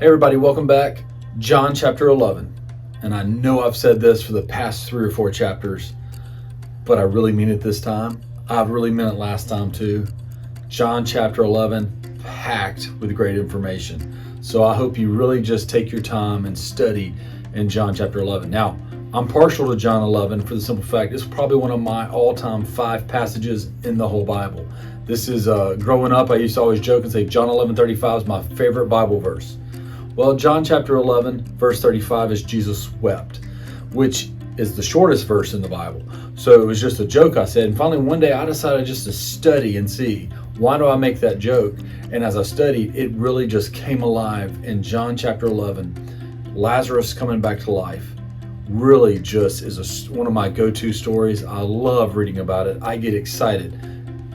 Hey everybody, welcome back. John chapter 11. And I know I've said this for the past 3 or 4 chapters, but I really mean it this time. I really meant it last time too. John chapter 11, packed with great information. So I hope you really just take your time and study in John chapter 11. Now, I'm partial to John 11 for the simple fact it's probably one of my all-time 5 passages in the whole Bible. This is, growing up, I used to always joke and say John 11:35 is my favorite Bible verse. Well, John chapter 11, verse 35 is Jesus wept, which is the shortest verse in the Bible. So it was just a joke I said. And finally, one day I decided just to study and see, why do I make that joke? And as I studied, it really just came alive in John chapter 11. Lazarus coming back to life really just is one of my go-to stories. I love reading about it. I get excited.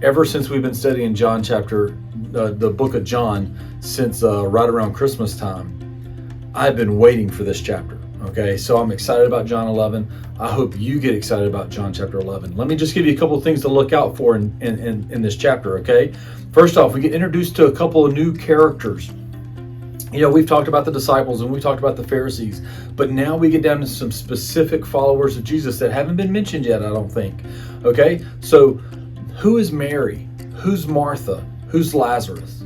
Ever since we've been studying John chapter, the book of John, since right around Christmas time, I've been waiting for this chapter. Okay, so I'm excited about John 11. I hope you get excited about John chapter 11. Let me just give you a couple of things to look out for in this chapter, okay? First off, we get introduced to a couple of new characters. You know, we've talked about the disciples and we talked about the Pharisees, but now we get down to some specific followers of Jesus that haven't been mentioned yet, I don't think. Okay, so who is Mary? Who's Martha? Who's Lazarus?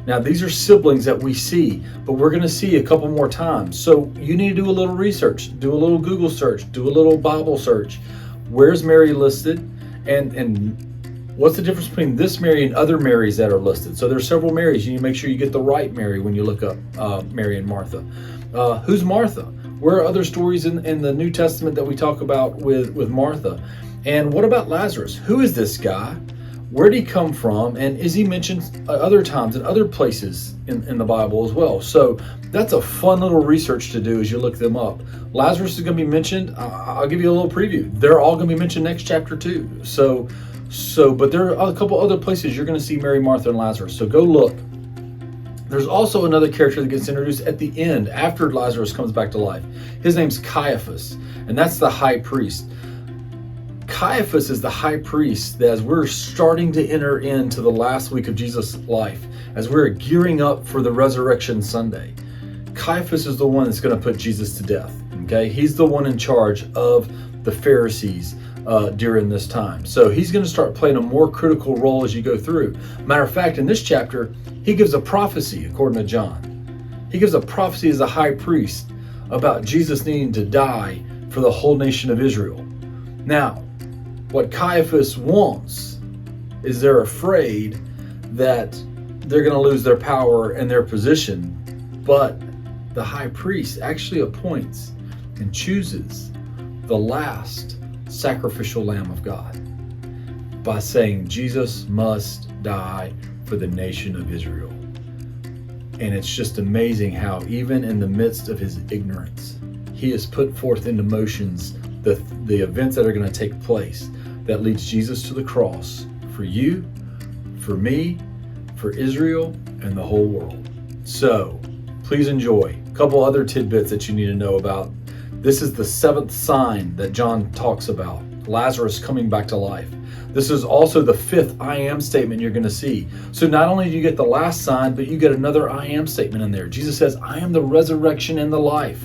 Now, these are siblings that we see, but we're going to see a couple more times. So you need to do a little research, do a little Google search, do a little Bible search. Where's Mary listed? And what's the difference between this Mary and other Marys that are listed? So there's several Marys. You need to make sure you get the right Mary when you look up Mary and Martha. Who's Martha? Where are other stories in the New Testament that we talk about with Martha? And what about Lazarus? Who is this guy? Where did he come from? And is he mentioned other times in other places in the Bible as well? So that's a fun little research to do as you look them up. Lazarus is going to be mentioned. I'll give you a little preview. They're all going to be mentioned next chapter too. But there are a couple other places you're going to see Mary, Martha, and Lazarus. So go look. There's also another character that gets introduced at the end after Lazarus comes back to life. His name's Caiaphas, and that's the high priest. Caiaphas is the high priest that as we're starting to enter into the last week of Jesus' life, as we're gearing up for the resurrection Sunday, Caiaphas is the one that's going to put Jesus to death. Okay, he's the one in charge of the Pharisees during this time. So he's going to start playing a more critical role as you go through. Matter of fact, in this chapter, he gives a prophecy, according to John. He gives a prophecy as a high priest about Jesus needing to die for the whole nation of Israel. Now, what Caiaphas wants is they're afraid that they're going to lose their power and their position, but the high priest actually appoints and chooses the last sacrificial lamb of God by saying Jesus must die for the nation of Israel. And it's just amazing how even in the midst of his ignorance, he has put forth into motions the events that are going to take place that leads Jesus to the cross for you, for me, for Israel, and the whole world. So please enjoy a couple other tidbits that you need to know about. This is the 7th sign that John talks about, Lazarus coming back to life. This is also the 5th I am statement you're going to see. So not only do you get the last sign, but you get another I am statement in there. Jesus says, I am the resurrection and the life.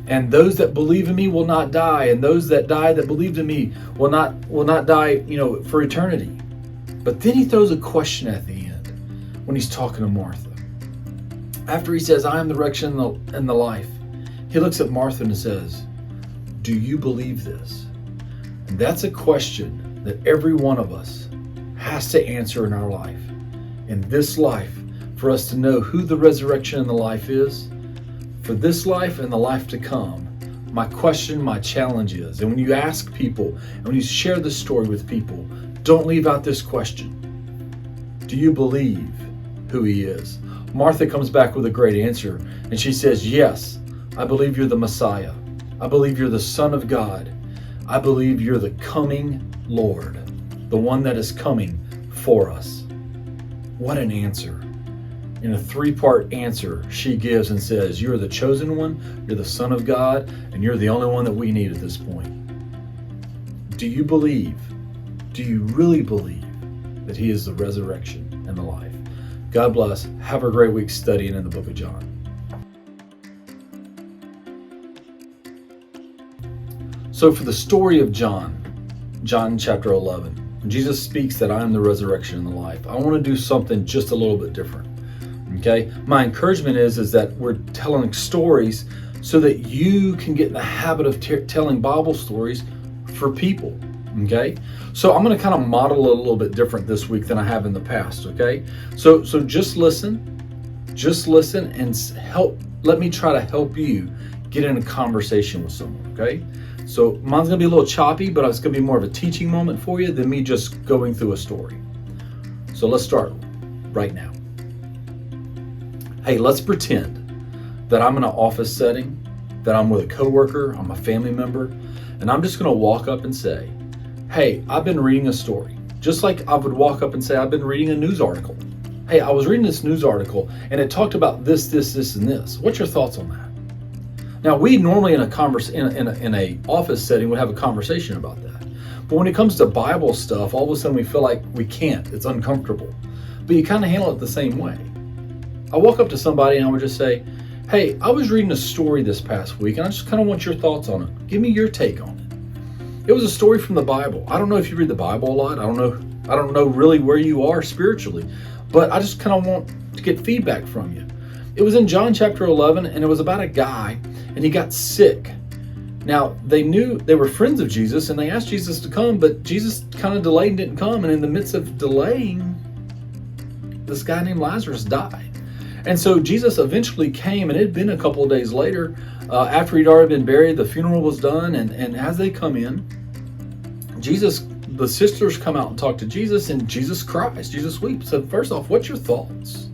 And those that believe in me will not die, and those that die that believed in me will not die, for eternity. But then he throws a question at the end when he's talking to Martha. After he says, I am the resurrection and the life, he looks at Martha and says, do you believe this? And that's a question that every one of us has to answer in our life. In this life, for us to know who the resurrection and the life is, for this life and the life to come, my question, my challenge is, and when you ask people, and when you share this story with people, don't leave out this question. Do you believe who he is? Martha comes back with a great answer, and she says, yes, I believe you're the Messiah. I believe you're the Son of God. I believe you're the coming Lord, the one that is coming for us. What an answer. In a 3-part answer, she gives and says, you're the chosen one, you're the Son of God, and you're the only one that we need at this point. Do you believe? Do you really believe that he is the resurrection and the life? God bless. Have a great week studying in the book of John. So for the story of John chapter 11, when Jesus speaks that I am the resurrection and the life, I want to do something just a little bit different. Okay? My encouragement is that we're telling stories so that you can get in the habit of telling Bible stories for people. Okay? So I'm going to kind of model it a little bit different this week than I have in the past. Okay? So just listen and let me try to help you get in a conversation with someone. Okay? So mine's going to be a little choppy, but it's going to be more of a teaching moment for you than me just going through a story. So let's start right now. Hey, let's pretend that I'm in an office setting, that I'm with a coworker, I'm a family member, and I'm just going to walk up and say, hey, I've been reading a story. Just like I would walk up and say, I've been reading a news article. Hey, I was reading this news article and it talked about this, and this. What's your thoughts on that? Now, we normally in a office setting would have a conversation about that. But when it comes to Bible stuff, all of a sudden we feel like we can't. It's uncomfortable. But you kind of handle it the same way. I walk up to somebody and I would just say, hey, I was reading a story this past week and I just kind of want your thoughts on it. Give me your take on it. It was a story from the Bible. I don't know if you read the Bible a lot. I don't know really where you are spiritually, but I just kind of want to get feedback from you. It was in John chapter 11 and it was about a guy and he got sick. Now, they knew they were friends of Jesus and they asked Jesus to come, but Jesus kind of delayed and didn't come. And in the midst of delaying, this guy named Lazarus died. And so Jesus eventually came, and it had been a couple of days later, after he'd already been buried, the funeral was done. And as they come in, the sisters come out and talk to Jesus, and Jesus cries. Jesus weeps. So first off, what's your thoughts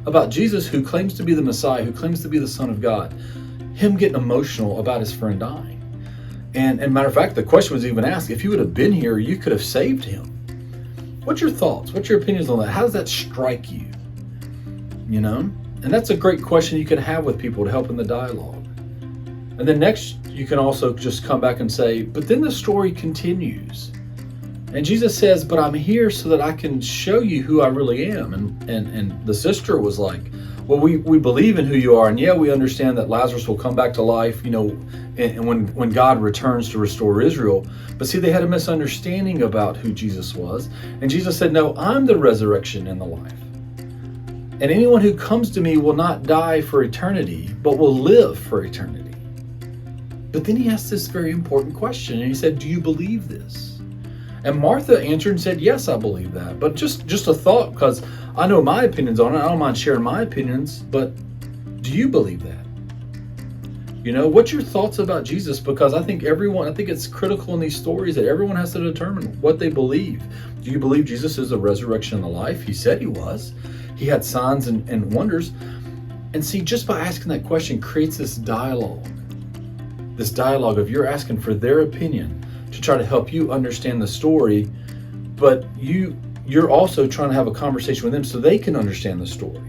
about Jesus, who claims to be the Messiah, who claims to be the Son of God? Him getting emotional about his friend dying. And matter of fact, the question was even asked, if you would have been here, you could have saved him. What's your thoughts? What's your opinions on that? How does that strike you? You know? And that's a great question you can have with people to help in the dialogue. And then next, you can also just come back and say, but then the story continues. And Jesus says, but I'm here so that I can show you who I really am. And the sister was like, well, we believe in who you are. And yeah, we understand that Lazarus will come back to life, you know, and when God returns to restore Israel. But see, they had a misunderstanding about who Jesus was. And Jesus said, no, I'm the resurrection and the life. And anyone who comes to me will not die for eternity, but will live for eternity. But then he asked this very important question. And he said, do you believe this? And Martha answered and said, yes, I believe that. But just a thought, because I know my opinions on it. I don't mind sharing my opinions, but do you believe that? You know, what's your thoughts about Jesus? Because I think it's critical in these stories that everyone has to determine what they believe. Do you believe Jesus is the resurrection and the life? He said he was. He had signs and wonders. And see, just by asking that question creates this dialogue of you're asking for their opinion to try to help you understand the story, but you're also trying to have a conversation with them so they can understand the story.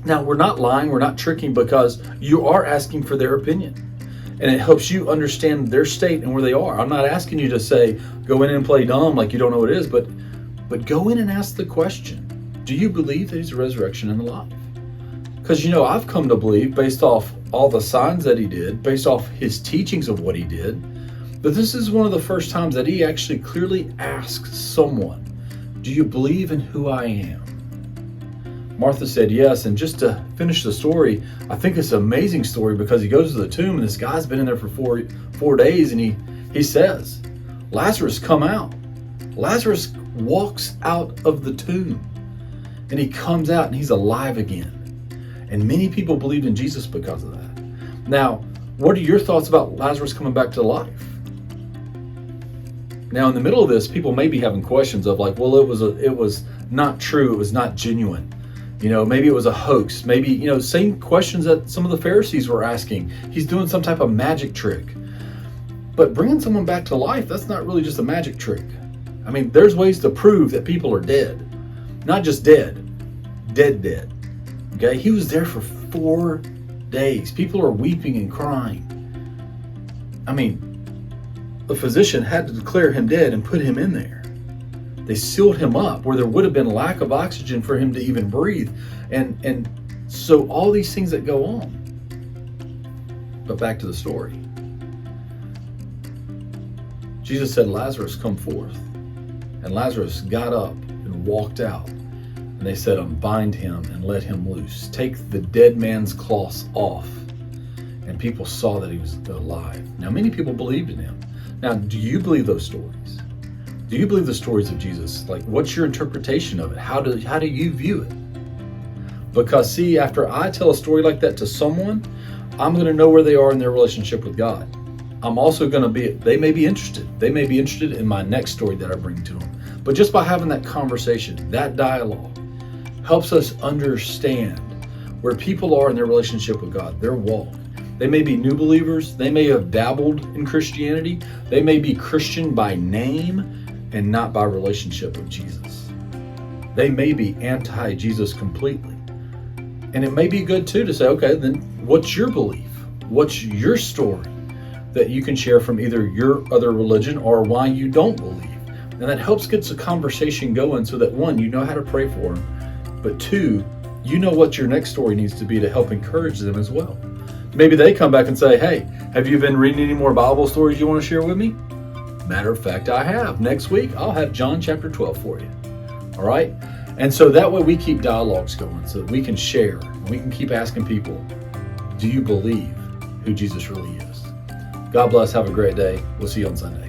Now, we're not lying, we're not tricking, because you are asking for their opinion. And it helps you understand their state and where they are. I'm not asking you to say, go in and play dumb like you don't know what it is, but go in and ask the question. Do you believe that he's the resurrection and the life? Because, you know, I've come to believe, based off all the signs that he did, based off his teachings of what he did, but this is one of the first times that he actually clearly asked someone, do you believe in who I am? Martha said yes. And just to finish the story, I think it's an amazing story because he goes to the tomb and this guy's been in there for four days, and he says, Lazarus, come out. Lazarus walks out of the tomb and he comes out and he's alive again. And many people believed in Jesus because of that. Now, what are your thoughts about Lazarus coming back to life? Now, in the middle of this, people may be having questions of like, well, it was not true. It was not genuine. You know, maybe it was a hoax. Maybe, you know, same questions that some of the Pharisees were asking. He's doing some type of magic trick. But bringing someone back to life, that's not really just a magic trick. I mean, there's ways to prove that people are dead. Not just dead. Dead. Okay? He was there for 4 days. People are weeping and crying. I mean, the physician had to declare him dead and put him in there. They sealed him up where there would have been lack of oxygen for him to even breathe. And so all these things that go on. But back to the story. Jesus said, Lazarus, come forth. And Lazarus got up and walked out. And they said, unbind him and let him loose. Take the dead man's cloths off. And people saw that he was alive. Now, many people believed in him. Now, do you believe those stories? Do you believe the stories of Jesus? Like, what's your interpretation of it? How do you view it? Because, see, after I tell a story like that to someone, I'm going to know where they are in their relationship with God. I'm also going to they may be interested. They may be interested in my next story that I bring to them. But just by having that conversation, that dialogue, helps us understand where people are in their relationship with God, their walk. They may be new believers. They may have dabbled in Christianity. They may be Christian by name and not by relationship with Jesus. They may be anti-Jesus completely. And it may be good too to say, okay, then what's your belief? What's your story that you can share from either your other religion or why you don't believe? And that helps get the conversation going so that one, you know how to pray for them, but two, you know what your next story needs to be to help encourage them as well. Maybe they come back and say, hey, have you been reading any more Bible stories you want to share with me? Matter of fact, I have. Next week, I'll have John chapter 12 for you. All right? And so that way we keep dialogues going so that we can share and we can keep asking people, do you believe who Jesus really is? God bless. Have a great day. We'll see you on Sunday.